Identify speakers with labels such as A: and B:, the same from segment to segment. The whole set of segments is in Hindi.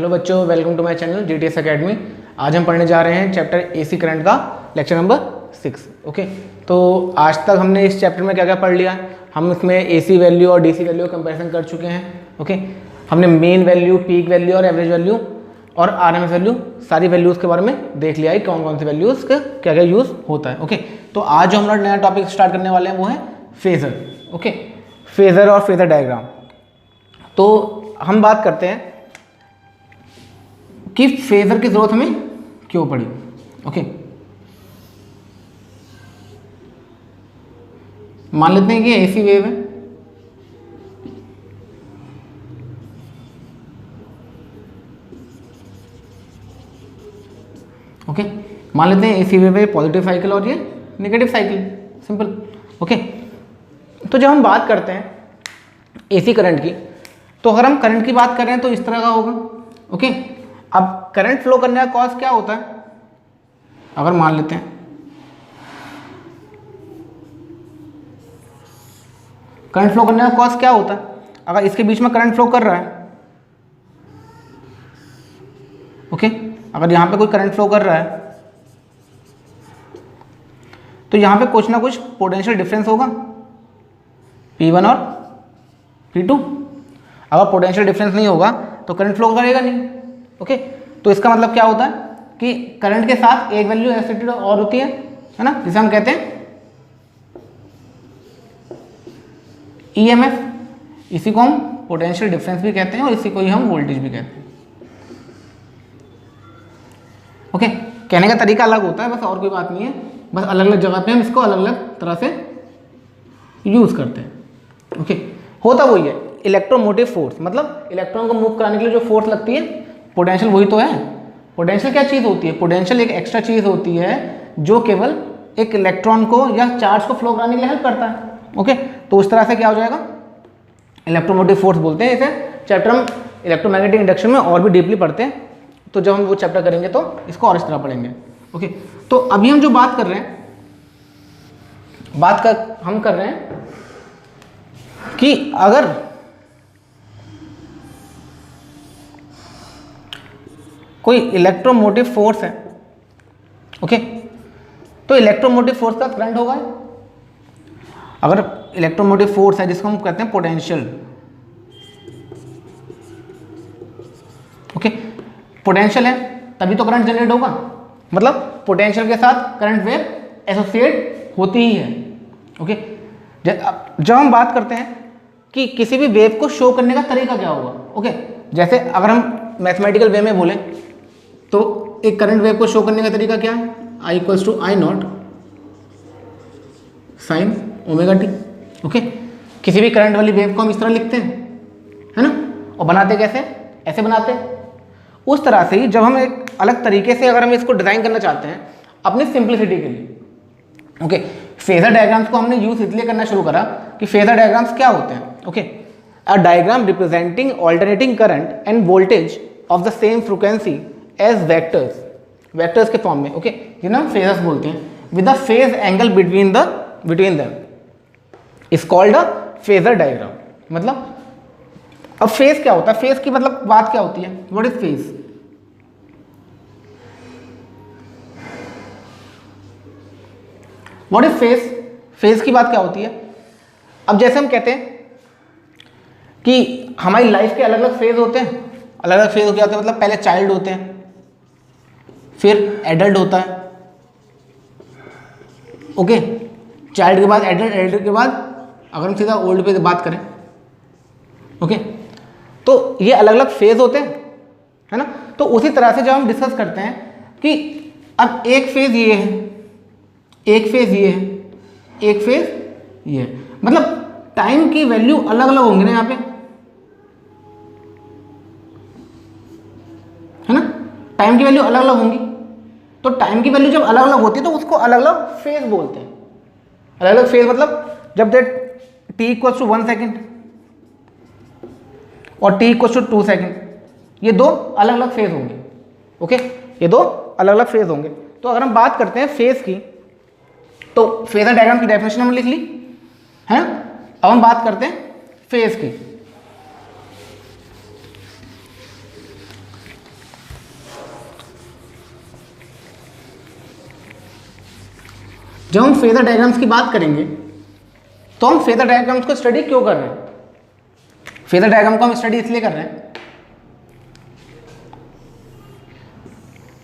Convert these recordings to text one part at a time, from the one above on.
A: हेलो बच्चों, welcome to my channel GTS Academy. आज हम पढ़ने जा रहे हैं चैप्टर एसी करंट का लेक्चर नंबर 6। ओके, तो आज तक हमने इस चैप्टर में क्या क्या पढ़ लिया। हम इसमें एसी वैल्यू और डीसी वैल्यू का कंपैरिजन कर चुके हैं। ओके, हमने मेन वैल्यू, पीक वैल्यू और एवरेज वैल्यू और आरएमएस वैल्यू, सारी वैल्यूज़ के बारे में देख लिया है, कौन कौन सी वैल्यूज़ का क्या क्या यूज़ होता है। ओके, तो आज जो हम लोग नया टॉपिक स्टार्ट करने वाले हैं वो है फेज़र। ओके, फेज़र और फेज़र डायग्राम। तो हम बात करते हैं कि फेज़र की जरूरत हमें क्यों पड़ी। ओके, मान लेते हैं कि एसी वेव है। ओके, मान लेते हैं एसी वेव है पॉजिटिव साइकिल और ये नेगेटिव साइकिल, सिंपल। ओके, तो जब हम बात करते हैं एसी करंट की, तो अगर हम करंट की बात कर रहे हैं तो इस तरह का होगा। ओके, अब करंट फ्लो करने का कॉज क्या होता है, अगर मान लेते हैं करंट फ्लो करने का कॉज क्या होता है, अगर इसके बीच में करंट फ्लो कर रहा है। ओके, अगर यहां पे कोई करंट फ्लो कर रहा है तो यहां पे कुछ ना कुछ पोटेंशियल डिफरेंस होगा, P1 और P2। अगर पोटेंशियल डिफरेंस नहीं होगा तो करंट फ्लो करेगा नहीं। ओके, तो इसका मतलब क्या होता है कि करंट के साथ एक वैल्यू एसोसिएटेड और होती है ना, जिसे हम कहते हैं ईएमएफ। इसी को हम पोटेंशियल डिफरेंस भी कहते हैं और इसी को ही हम वोल्टेज भी कहते हैं। ओके, कहने का तरीका अलग होता है, बस और कोई बात नहीं है, बस अलग अलग जगह पे हम इसको अलग अलग तरह से यूज करते हैं। ओके, होता वही है, इलेक्ट्रोमोटिव फोर्स, मतलब इलेक्ट्रॉन को मूव कराने के लिए जो फोर्स लगती है, पोटेंशियल वही तो है। पोटेंशियल क्या चीज़ होती है? पोटेंशियल एक एक्स्ट्रा चीज़ होती है जो केवल एक इलेक्ट्रॉन को या चार्ज को फ्लो कराने के लिए हेल्प करता है। ओके, तो उस तरह से क्या हो जाएगा, इलेक्ट्रोमोटिव फोर्स बोलते हैं इसे। चैप्टर हम इलेक्ट्रोमैग्नेटिक इंडक्शन में और भी डीपली पढ़ते हैं, तो जब हम वो चैप्टर करेंगे तो इसको और इस तरह पढ़ेंगे। ओके, तो अभी हम जो बात कर रहे हैं, हम कर रहे हैं कि अगर कोई इलेक्ट्रोमोटिव फोर्स है, ओके, तो इलेक्ट्रोमोटिव फोर्स का करंट होगा। अगर इलेक्ट्रोमोटिव फोर्स है जिसको हम कहते हैं पोटेंशियल, ओके, पोटेंशियल है तभी तो करंट जनरेट होगा, मतलब पोटेंशियल के साथ करंट वेव एसोसिएट होती ही है। ओके, जब हम बात करते हैं कि किसी भी वेव को शो करने का तरीका क्या होगा, ओके, जैसे अगर हम मैथमेटिकल वे में बोलें तो एक करंट वेव को शो करने का तरीका क्या है, I equals to I naught sign omega t. Okay, किसी भी करंट वाली वेव को हम इस तरह लिखते हैं, है ना, और बनाते कैसे, ऐसे बनाते हैं। उस तरह से ही जब हम एक अलग तरीके से अगर हम इसको डिजाइन करना चाहते हैं अपनी सिंप्लिसिटी के लिए, ओके, फेजर डायग्राम्स को हमने यूज इसलिए करना शुरू करा कि फेजर डायग्राम्स क्या होते हैं। Okay, a diagram representing alternating current and voltage of the same frequency as vectors, vectors के फॉर्म में, ओके, जिन्हें हम फेजर्स बोलते हैं, with the phase angle between them is called a phasor diagram. मतलब अब फेज क्या होता है, फेज की मतलब बात क्या होती है, what is phase? What is phase? Phase की बात क्या होती है? अब जैसे हम कहते हैं कि हमारी लाइफ के अलग अलग फेज होते हैं, अलग अलग फेज क्या होते हैं, मतलब पहले चाइल्ड होते हैं, फिर एडल्ट होता है। ओके, चाइल्ड के बाद एडल्ट, एडल्ट के बाद अगर हम सीधा ओल्ड पे बात करें, ओके, तो ये अलग अलग फेज होते हैं, है ना। तो उसी तरह से जब हम डिस्कस करते हैं कि अब एक फेज ये है, एक फेज ये है, एक फेज ये है, मतलब टाइम की वैल्यू अलग अलग होंगी ना यहाँ पे, है ना, टाइम की वैल्यू अलग अलग होंगी। तो टाइम की वैल्यू जब अलग अलग होती है तो उसको अलग अलग फेज बोलते हैं। अलग अलग फेज मतलब जब that t equals to 1 second और t इक्वल्स टू 2 सेकेंड, ये दो अलग अलग फेज होंगे। ओके, ये दो अलग अलग फेज होंगे। तो अगर हम बात करते हैं फेज की, तो फेजर डायग्राम की डेफिनेशन हमने लिख ली है। अब हम बात करते हैं फेज की। जब हम फेजर डायग्राम्स की बात करेंगे तो हम फेजर डायग्राम्स को स्टडी क्यों कर रहे हैं? फेजर डायग्राम को हम स्टडी इसलिए कर रहे हैं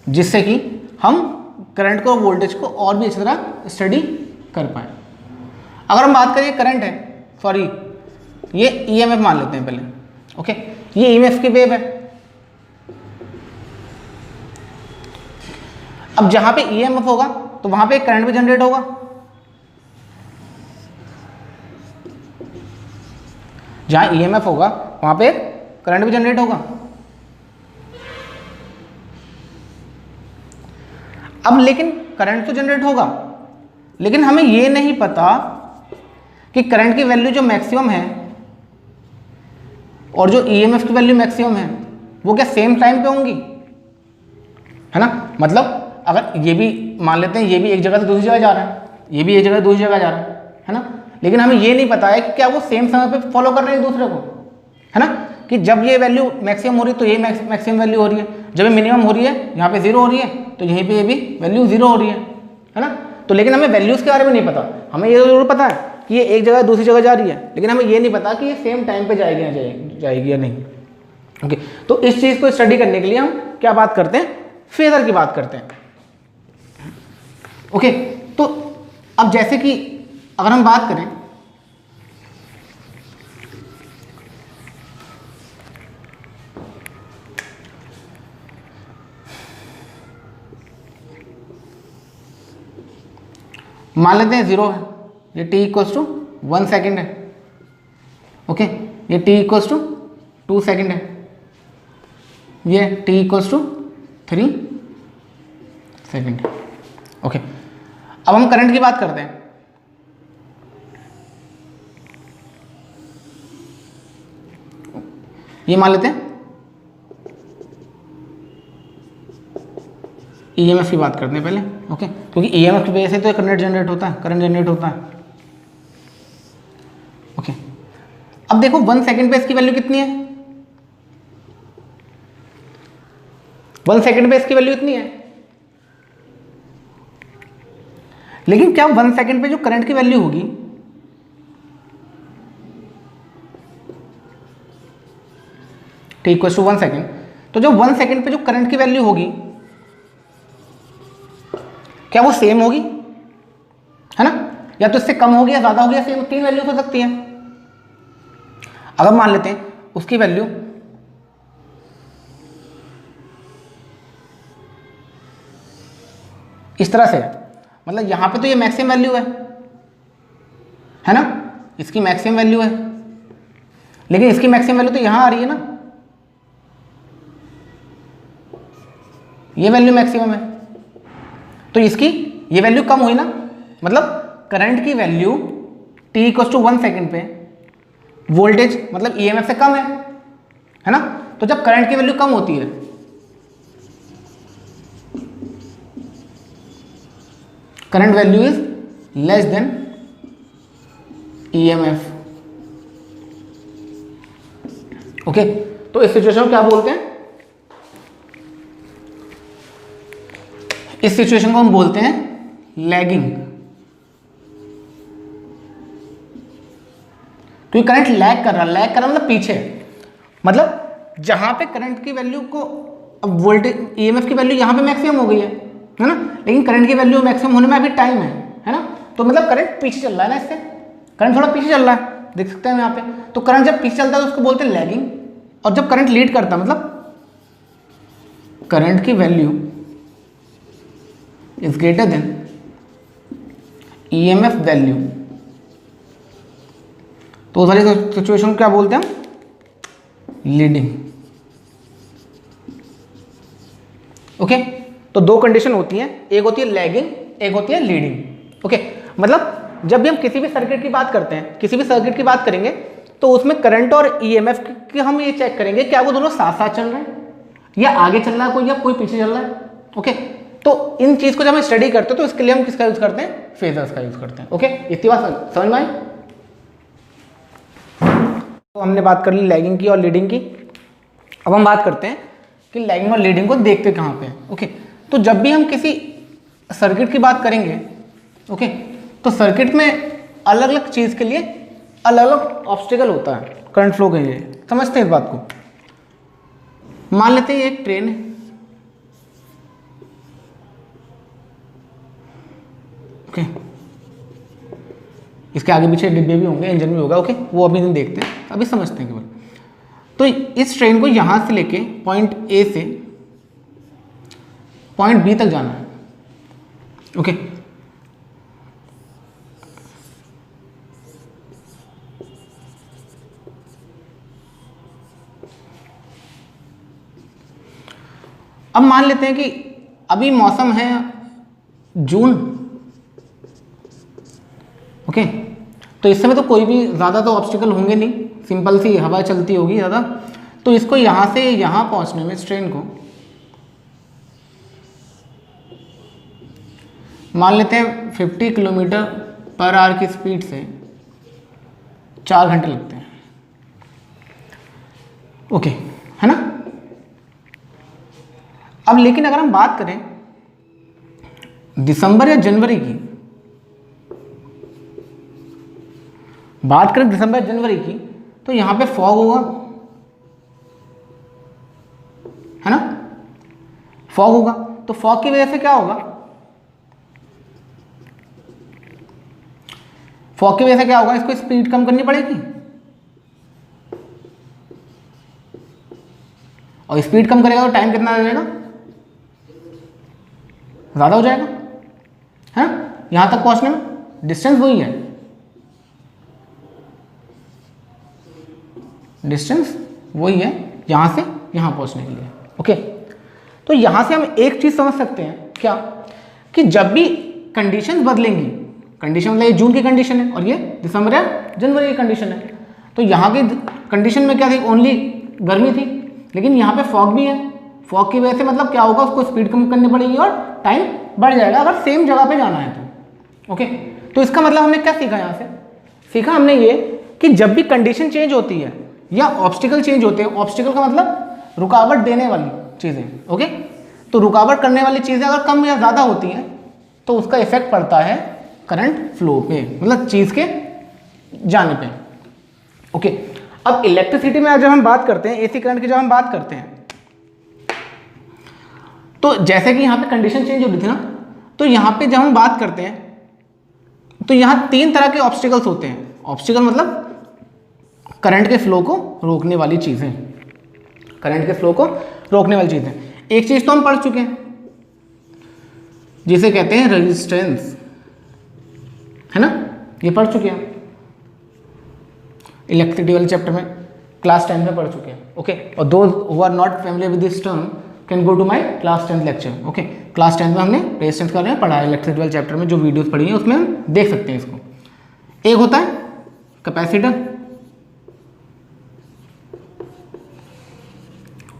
A: जिससे कि हम करंट को, वोल्टेज को और भी अच्छी तरह स्टडी कर पाए। अगर हम बात करें करंट है, सॉरी ये ईएमएफ मान लेते हैं पहले, ओके, ये ईएमएफ की वेव है। अब जहां पे ईएमएफ होगा तो वहां पे करंट भी जनरेट होगा। जहां ईएमएफ होगा वहां पे करंट भी जनरेट होगा। अब लेकिन करंट तो जनरेट होगा, लेकिन हमें ये नहीं पता कि करंट की वैल्यू जो मैक्सिमम है और जो ईएमएफ की वैल्यू मैक्सिमम है वो क्या सेम टाइम पे होंगी, है ना। मतलब अगर ये भी मान लेते हैं, ये भी एक जगह से दूसरी जगह जा रहा है, ये भी एक जगह से दूसरी जगह जा रहा है ना, लेकिन हमें ये नहीं पता है कि क्या वो सेम समय पे फॉलो कर रहे हैं एक दूसरे को, है ना। कि जब ये वैल्यू मैक्सिमम हो रही है तो ये मैक्सिमम वैल्यू हो रही है, जब ये मिनिमम हो रही है यहाँ पे जीरो हो रही है तो यहीं पे ये भी वैल्यू जीरो हो रही है ना। तो लेकिन हमें वैल्यूज़ के बारे में नहीं पता। हमें ये जरूर पता है कि ये एक जगह दूसरी जगह जा रही है, लेकिन हमें ये नहीं पता कि ये सेम टाइम पे जाएगी या नहीं। ओके, तो इस चीज़ को स्टडी करने के लिए हम क्या बात करते हैं, फेजर की बात करते हैं। ओके, तो अब जैसे कि अगर हम बात करें मान लेते हैं 0 है, ये t इक्वल्स टू 1 सेकेंड है, ओके, ये t इक्वल्स टू 2 सेकेंड है, ये t इक्वल्स टू 3 सेकेंड है। ओके, अब हम करंट की बात करते हैं। ये मान लेते हैं ईएमएफ की बात करते हैं पहले, ओके, क्योंकि ईएमएफ की वजह से तो करंट जनरेट होता है, करंट जनरेट होता है। ओके, अब देखो 1 सेकेंड पे इसकी वैल्यू कितनी है, 1 सेकेंड पे इसकी वैल्यू इतनी है, लेकिन क्या 1 सेकेंड पे जो करंट की वैल्यू होगी t इक्वल्स टू 1 सेकेंड, तो जो 1 सेकेंड पे जो करंट की वैल्यू होगी क्या वो सेम होगी, है ना, या तो इससे कम होगी या ज्यादा होगी या सेम, 3 वैल्यू हो सकती है। अगर मान लेते हैं उसकी वैल्यू इस तरह से, मतलब यहां पे तो ये मैक्सिमम वैल्यू है ना, इसकी मैक्सिमम वैल्यू है, लेकिन इसकी मैक्सिमम वैल्यू तो यहां आ रही है ना, ये वैल्यू मैक्सिमम है, तो इसकी ये वैल्यू कम हुई ना, मतलब करंट की value t equals to 1 second पे वोल्टेज मतलब ईएमएफ से कम है ना। तो जब करंट की वैल्यू कम होती है current value is less than EMF. Okay, तो इस सिचुएशन को क्या बोलते हैं, इस सिचुएशन को हम बोलते हैं लैगिंग, क्योंकि करंट लैग कर रहा मतलब पीछे, मतलब जहां पे करंट की वैल्यू को, अब वोल्टेज ईएमएफ की वैल्यू यहां पे मैक्सिमम हो गई है ना, लेकिन करंट की वैल्यू मैक्सिमम होने में अभी टाइम है ना, तो मतलब करंट पीछे चल रहा है ना, इससे करंट थोड़ा पीछे चल रहा है, देख सकते हैं यहाँ पे। तो करंट जब पीछे चलता है तो उसको बोलते हैं लैगिंग, और जब करंट लीड करता है मतलब करंट की value is greater than EMF value, तो उस वाली सिचुएशन को क्या बोलते हैं हम, लीडिंग। ओके, तो दो कंडीशन होती हैं, एक होती है लैगिंग, एक होती है लीडिंग। ओके, मतलब जब भी हम किसी भी सर्किट की बात करते हैं, किसी भी सर्किट की बात करेंगे तो उसमें करंट और ईएमएफ की हम ये चेक करेंगे क्या वो दोनों साथ साथ चल रहे हैं या आगे चल रहा है कोई, या कोई पीछे चल रहा है। ओके, तो इन चीज को जब हम स्टडी करते हैं तो इसके लिए हम किसका यूज करते हैं, फेजर्स का यूज करते हैं। ओके, इतनी बात समझ में आई। तो हमने बात कर ली लैगिंग की और लीडिंग की। अब हम बात करते हैं कि लैगिंग और लीडिंग को देखते कहाँ पे हैं। ओके, तो जब भी हम किसी सर्किट की बात करेंगे ओके, तो सर्किट में अलग अलग चीज़ के लिए अलग अलग ऑब्स्टिकल होता है करंट फ्लो के लिए, समझते हैं इस बात को। मान लेते हैं एक ट्रेन है, ओके, इसके आगे पीछे डिब्बे भी होंगे, इंजन भी होगा, ओके, वो अभी नहीं देखते हैं, अभी समझते हैं केवल। तो इस ट्रेन को यहाँ से लेके पॉइंट ए से पॉइंट बी तक जाना है, ओके। अब मान लेते हैं कि अभी मौसम है जून, ओके, तो इस समय तो कोई भी ज़्यादा तो ऑब्स्टिकल होंगे नहीं, सिंपल सी हवा चलती होगी ज़्यादा। तो इसको यहाँ से यहाँ पहुँचने में इस ट्रेन को मान लेते हैं 50 किलोमीटर पर आवर की स्पीड से 4 घंटे लगते हैं, ओके, है ना। अब लेकिन अगर हम बात करें दिसंबर या जनवरी की, बात करें दिसंबर या जनवरी की, तो यहां पे फॉग होगा, है ना, फॉग होगा। तो फॉग की वजह से क्या होगा, फॉग की वजह से क्या होगा, इसको स्पीड कम करनी पड़ेगी, और स्पीड कम करेगा तो टाइम कितना लगेगा, ज़्यादा हो जाएगा, है ना। यहाँ तक पहुँचने में डिस्टेंस वही है, डिस्टेंस वही है यहाँ से यहाँ पहुँचने के लिए, ओके। तो यहाँ से हम एक चीज़ समझ सकते हैं क्या, कि जब भी कंडीशन बदलेंगी, कंडीशन मतलब ये जून की कंडीशन है और ये दिसंबर या जनवरी की कंडीशन है, तो यहाँ की कंडीशन में क्या थी, ओनली गर्मी थी, लेकिन यहाँ पे फॉग भी है। फॉग की वजह से मतलब क्या होगा, उसको स्पीड कम करनी पड़ेगी और टाइम बढ़ जाएगा अगर सेम जगह पे जाना है तो, ओके। तो इसका मतलब हमने क्या सीखा, यहाँ से सीखा हमने ये कि जब भी कंडीशन चेंज होती है या ऑब्स्टिकल चेंज होते हैं, ऑब्स्टिकल का मतलब रुकावट देने वाली चीज़ें, ओके, तो रुकावट करने वाली चीज़ें अगर कम या ज़्यादा होती हैं तो उसका इफेक्ट पड़ता है करंट फ्लो पे, मतलब चीज़ के जाने पे, ओके। अब इलेक्ट्रिसिटी में जब हम बात करते हैं, एसी करंट की जब हम बात करते हैं, तो जैसे कि यहाँ पे कंडीशन चेंज हो रही थी ना, तो यहाँ पे जब हम बात करते हैं तो यहाँ 3 तरह के ऑब्स्टिकल्स होते हैं। ऑब्स्टिकल मतलब करंट के फ्लो को रोकने वाली चीज़ें, करंट के फ्लो को रोकने वाली चीज़ें। एक चीज़ तो हम पढ़ चुके हैं जिसे कहते हैं रेजिस्टेंस, है ना, ये पढ़ चुके हैं इलेक्ट्रिसिटी वाले चैप्टर में, क्लास 10 में पढ़ चुके हैं, ओके। और those who are not familiar with this term can go to my class 10 lecture, okay. Class 10 में हमने रेजिस्टेंस का पढ़ा है, इलेक्ट्रिसिटी वाले चैप्टर में जो वीडियोस पढ़ी हैं उसमें हम देख सकते हैं इसको। एक होता है कैपेसिटर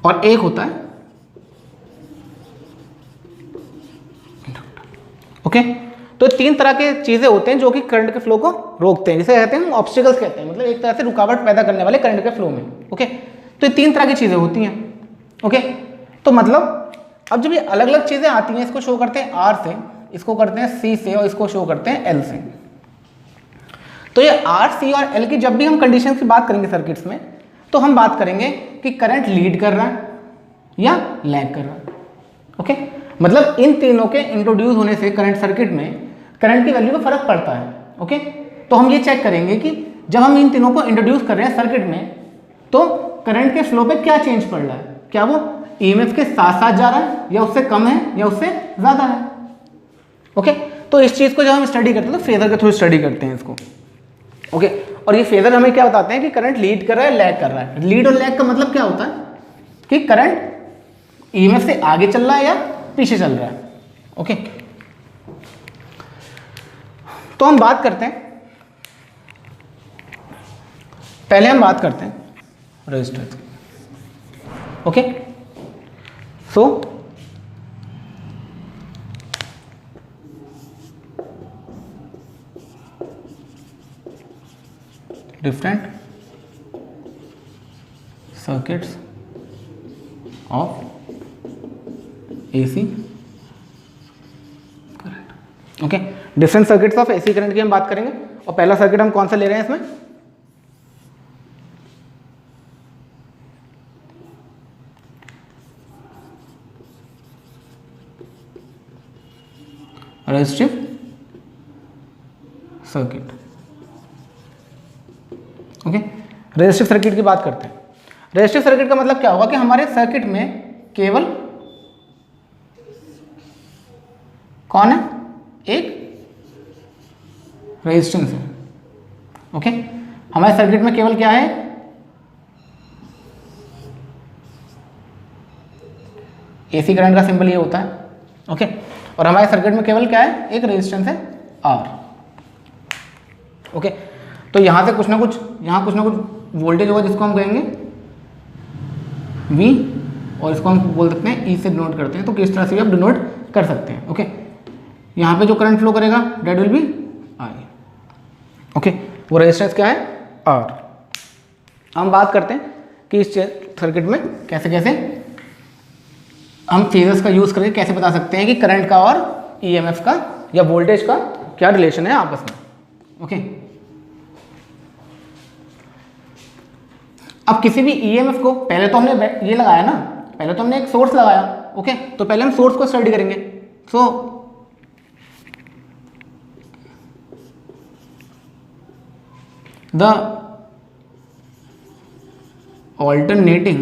A: और एक होता है इंडक्टर, ओके। तो 3 तरह के चीजें होते हैं जो कि करंट के फ्लो को रोकते हैं, जिसे कहते हैं ऑब्स्टिकल्स कहते हैं, मतलब एक तरह से रुकावट पैदा करने वाले करंट के फ्लो में, ओके। तो ये 3 तरह की चीजें होती हैं, ओके। तो मतलब अब जब ये अलग अलग चीजें आती हैं, इसको शो करते हैं R से, इसको करते हैं C से और इसको शो करते हैं L से। तो ये R, C और L की जब भी हम कंडीशन की बात करेंगे सर्किट्स में, तो हम बात करेंगे कि करंट लीड कर रहा है या लैग कर रहा है, ओके। मतलब इन तीनों के इंट्रोड्यूस होने से करंट सर्किट में करंट की वैल्यू में फर्क पड़ता है, ओके। तो हम ये चेक करेंगे कि जब हम इन तीनों को इंट्रोड्यूस कर रहे हैं सर्किट में, तो करंट के फ्लो पे क्या चेंज पड़ रहा है, क्या वो ईएमएफ के साथ साथ जा रहा है या उससे कम है या उससे ज्यादा है, ओके। तो इस चीज को जब हम स्टडी करते हैं तो फेजर के थ्रू स्टडी करते हैं इसको, ओके। और ये फेजर हमें क्या बताते हैं कि करंट लीड कर रहा है, लैग कर रहा है। लीड और लैग का मतलब क्या होता है कि करंट ईएमएफ से आगे चल रहा है या पीछे चल रहा है, ओके। तो हम बात करते हैं, पहले हम बात करते हैं resistance, okay. So different circuits of AC current, okay. Different circuits of AC current की हम बात करेंगे। और पहला सर्किट हम कौन सा ले रहे हैं इसमें, resistive circuit. Okay, resistive circuit की बात करते हैं। रेजिस्टिव सर्किट का मतलब क्या होगा कि हमारे सर्किट में केवल कौन है, एक रेजिस्टेंस है। ओके, हमारे सर्किट में केवल क्या है, एसी करंट का सिंबल ये होता है। ओके, और हमारे सर्किट में केवल क्या है, एक रेजिस्टेंस है आर। ओके, तो यहां से कुछ ना कुछ, यहां कुछ ना कुछ वोल्टेज होगा जिसको हम कहेंगे V, और इसको हम बोल सकते हैं E से डिनोट करते हैं। तो किस तरह से भी आप डिनोट कर सकते हैं। ओके, यहाँ पे जो करंट फ्लो करेगा that will be I। Okay, वो रेजिस्टेंस क्या है, R। हम बात करते हैं कि इस सर्किट में कैसे कैसे हम फेजर्स का यूज़ करके कैसे बता सकते हैं कि करंट का और EMF का या वोल्टेज का क्या रिलेशन है आपस में। ओके, अब किसी भी EMF को, पहले तो हमने ये लगाया ना, पहले तो हमने एक सोर्स लगाया। ओके, तो पहले हम सोर्स को स्टडी करेंगे। So the alternating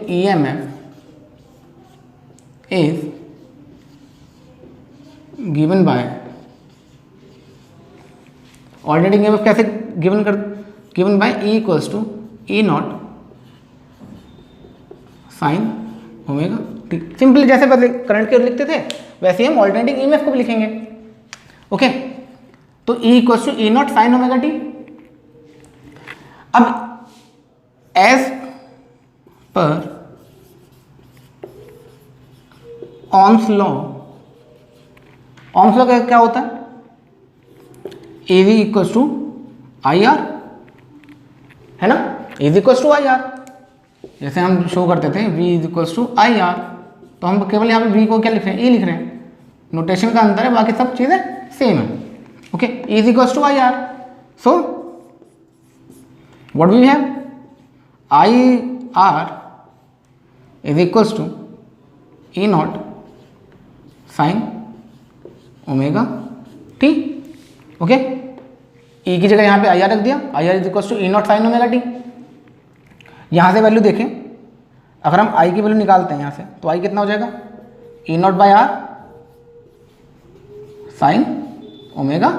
A: EMF is given by, alternating EMF कैसे given by E equals to E not sign omega T. Simply जैसे पहले करंट के लिखते थे वैसे ही हम ऑल्टरनेटिंग EMF को भी लिखेंगे। ओके, तो E equals to E not sign omega t. अब as per Ohm's law, Ohm's law क्या होता है, AV इक्वल्स टू IR, है ना, AV इक्वल्स टू IR। जैसे हम शो करते थे V इक्वल्स टू IR, तो हम केवल यहाँ पे V को क्या लिख रहे हैं, E लिख रहे हैं। नोटेशन का अंतर है, बाकी सब चीज़ें सेम है। Okay, E equals to IR। So what we have, IR is equals to E not sign omega t. Okay, E की जगह यहाँ पे IR रख दिया, IR is equals to E not sign omega t. यहाँ से वैल्यू देखें, अगर हम I की वैल्यू निकालते हैं यहाँ से, तो I कितना हो जाएगा, E naught by R sine omega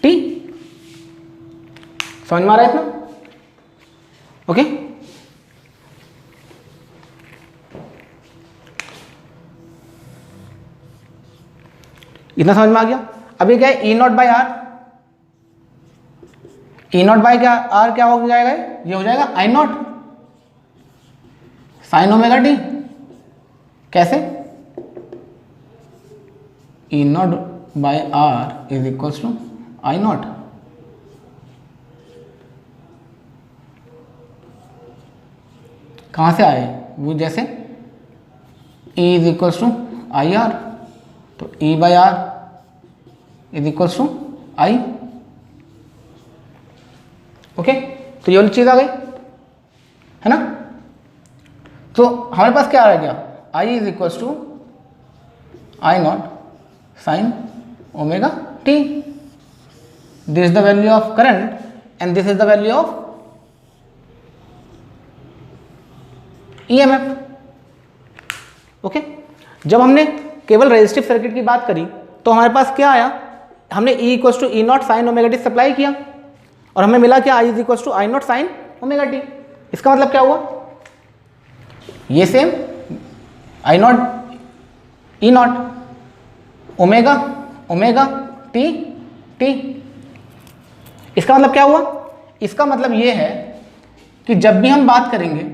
A: t. समझ में आ रहा है इतना? ओके, इतना समझ में आ गया। अब ये क्या है, E naught by R, E naught by क्या आर क्या हो जाएगा, ये हो जाएगा I naught sign omega t. कैसे, E naught by R is equals to I naught. कहाँ से आए वो, जैसे E is equals to I R, तो E by R is equals to I। Okay, तो ये वाली चीज़ आ गई, है ना। तो हमारे पास क्या आ गया, I is equals to I naught sign omega t. This is the value of current and this is the value of EMF। Okay, जब हमने केवल रेजिस्टिव सर्किट की बात करी तो हमारे पास क्या आया, हमने E equals to E not sign omega t supply किया और हमें मिला क्या, I is equals to I naught sign omega t. इसका मतलब क्या हुआ, ये same I naught E naught omega omega t t. इसका मतलब क्या हुआ, इसका मतलब ये है कि जब भी हम बात करेंगे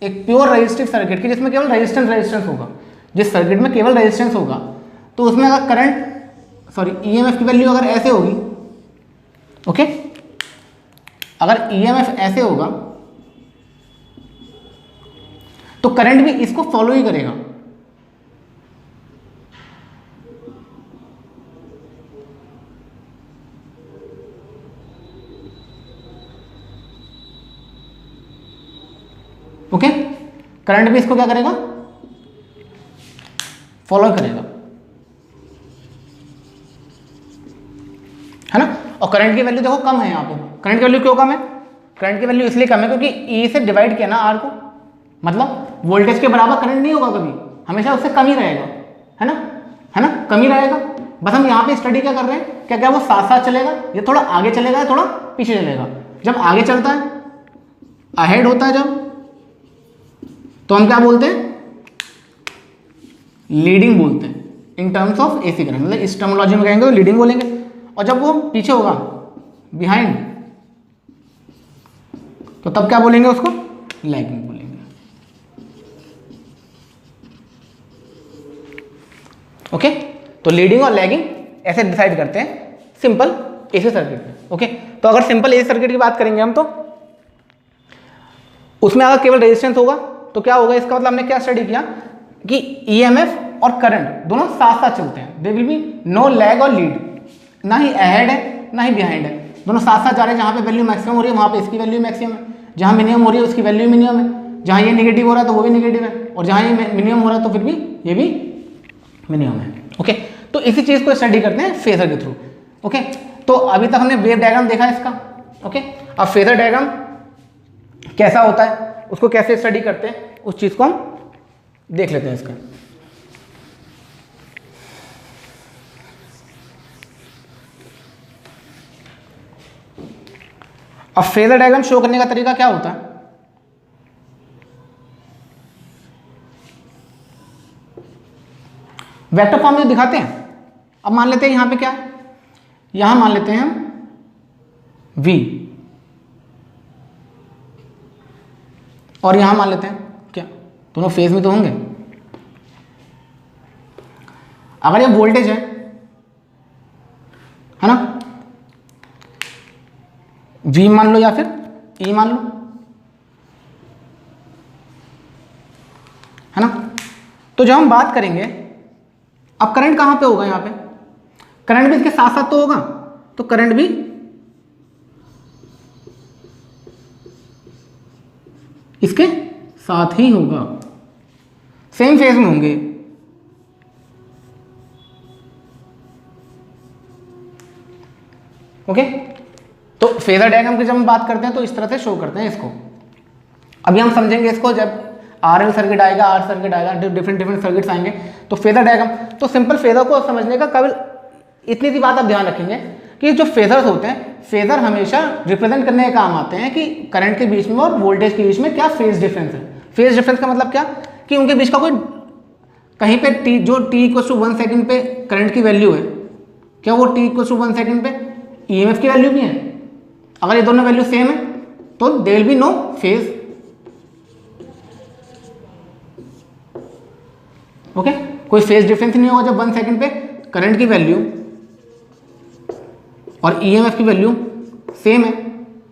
A: एक प्योर रेजिस्टिव सर्किट की जिसमें केवल रेजिस्टेंस होगा, जिस सर्किट में केवल रेजिस्टेंस होगा, तो उसमें अगर करंट EMF की वैल्यू अगर ऐसे होगी, ओके, अगर EMF ऐसे होगा तो करंट भी इसको फॉलो ही करेगा। ओके, करंट भी इसको क्या करेगा, फॉलो करेगा, है ना। और करंट की वैल्यू देखो कम है यहाँ पे। करंट की वैल्यू क्यों कम है? करंट की वैल्यू इसलिए कम है क्योंकि ई से डिवाइड किया ना आर को, मतलब वोल्टेज के बराबर करंट नहीं होगा कभी, हमेशा उससे कम ही रहेगा, है ना, है ना, कम ही रहेगा। बस हम यहाँ पे स्टडी क्या कर रहे हैं, क्या क्या वो साथ साथ चलेगा, ये थोड़ा आगे चलेगा, थोड़ा पीछे चलेगा। जब आगे चलता है, अहेड होता है जब, तो हम क्या बोलते हैं, लीडिंग बोलते हैं in terms of AC current, मतलब इस टर्मोलॉजी में कहेंगे तो लीडिंग बोलेंगे। और जब वो पीछे होगा, बिहाइंड, तो तब क्या बोलेंगे उसको, लैगिंग बोलेंगे। ओके, तो लीडिंग और लैगिंग ऐसे डिसाइड करते हैं सिंपल एसी सर्किट में। ओके, तो अगर सिंपल एसी सर्किट की बात करेंगे हम, तो उसमें अगर केवल रेजिस्टेंस होगा तो क्या होगा, इसका मतलब हमने क्या स्टडी किया कि ईएमएफ और करंट दोनों साथ साथ चलते हैं, they will be no lag और लीड, ना ही अहेड है ना ही बिहाइंड है, दोनों साथ साथ जा रहे हैं। जहाँ पे वैल्यू मैक्सिमम हो रही है वहाँ पे इसकी वैल्यू मैक्सिमम है, जहाँ मिनिमम हो रही है उसकी वैल्यू मिनिमम है, जहाँ ये नेगेटिव हो रहा है तो वो भी नेगेटिव है, और जहाँ ये मिनिमम हो रहा है तो फिर भी ये भी मिनिमम है। ओके, तो इसी चीज़ को स्टडी करते हैं फेजर के थ्रू। ओके, तो अभी तक हमने वेव डायग्राम देखा है इसका। ओके, अब फेजर डायग्राम कैसा होता है, उसको कैसे स्टडी करते हैं, उस चीज़ को हम देख लेते हैं इसका। अब फेजर डायग्राम शो करने का तरीका क्या होता है, वेक्टर फॉर्म में दिखाते हैं। अब मान लेते हैं यहां पे क्या है, यहां मान लेते हैं हम V, और यहां मान लेते हैं क्या, दोनों फेज में तो होंगे। अगर ये वोल्टेज है ना, V मान लो या फिर E मान लो, है ना। तो जब हम बात करेंगे, अब करंट कहां पे होगा, यहां पे करंट भी इसके साथ साथ तो होगा, तो करंट भी इसके साथ ही होगा, सेम फेज में होंगे। ओके, तो फेजर डायग्राम की जब हम बात करते हैं तो इस तरह से शो करते हैं इसको। अभी हम समझेंगे इसको जब आरएल सर्किट आएगा, आर सर्किट आएगा, डिफरेंट सर्किट्स आएंगे, तो फेजर डायग्राम, तो सिंपल फेजर को समझने का केवल इतनी सी बात आप ध्यान रखेंगे कि जो फेजर्स होते हैं, फेजर हमेशा रिप्रेजेंट करने के काम आते हैं कि करंट के बीच में और वोल्टेज के बीच में क्या फेज डिफरेंस है। फेज डिफरेंस का मतलब क्या, कि उनके बीच का कोई कहीं पे टी, जो t = 1 सेकंड पे करंट की वैल्यू है, क्या वो t = 1 सेकंड पे ईएमएफ की वैल्यू भी है। अगर ये दोनों वैल्यू सेम है तो there will be no phase. Okay, कोई फेज डिफरेंस नहीं होगा। जब 1 सेकंड पे करंट की वैल्यू और ईएमएफ की वैल्यू सेम है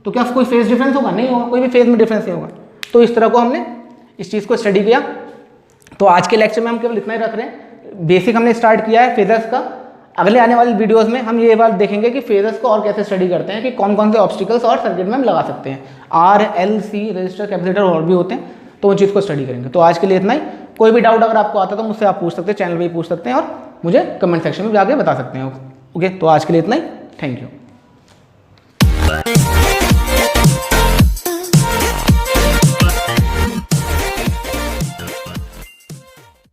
A: तो क्या कोई फेज डिफरेंस होगा, नहीं होगा, कोई भी फेज में डिफरेंस नहीं होगा। तो इस तरह को हमने इस चीज़ को स्टडी किया। तो आज के लेक्चर में हम केवल इतना ही रख रहे हैं, बेसिक हमने स्टार्ट किया है फेजर्स का। अगले आने वाली वीडियोस में हम ये बात देखेंगे कि फेजर्स को और कैसे स्टडी करते हैं, कि कौन कौन से ऑब्स्टिकल्स और सर्किट में हम लगा सकते हैं। R, L, C, resistor, capacitor और भी होते हैं, तो उन चीज़ को स्टडी करेंगे। तो आज के लिए इतना ही। कोई भी डाउट अगर आपको आता है तो मुझसे आप पूछ सकते हैं, चैनल पे ही पूछ सकते हैं और मुझे कमेंट सेक्शन में भी आगे बता सकते हैं। ओके, तो आज के लिए इतना ही। Thank you.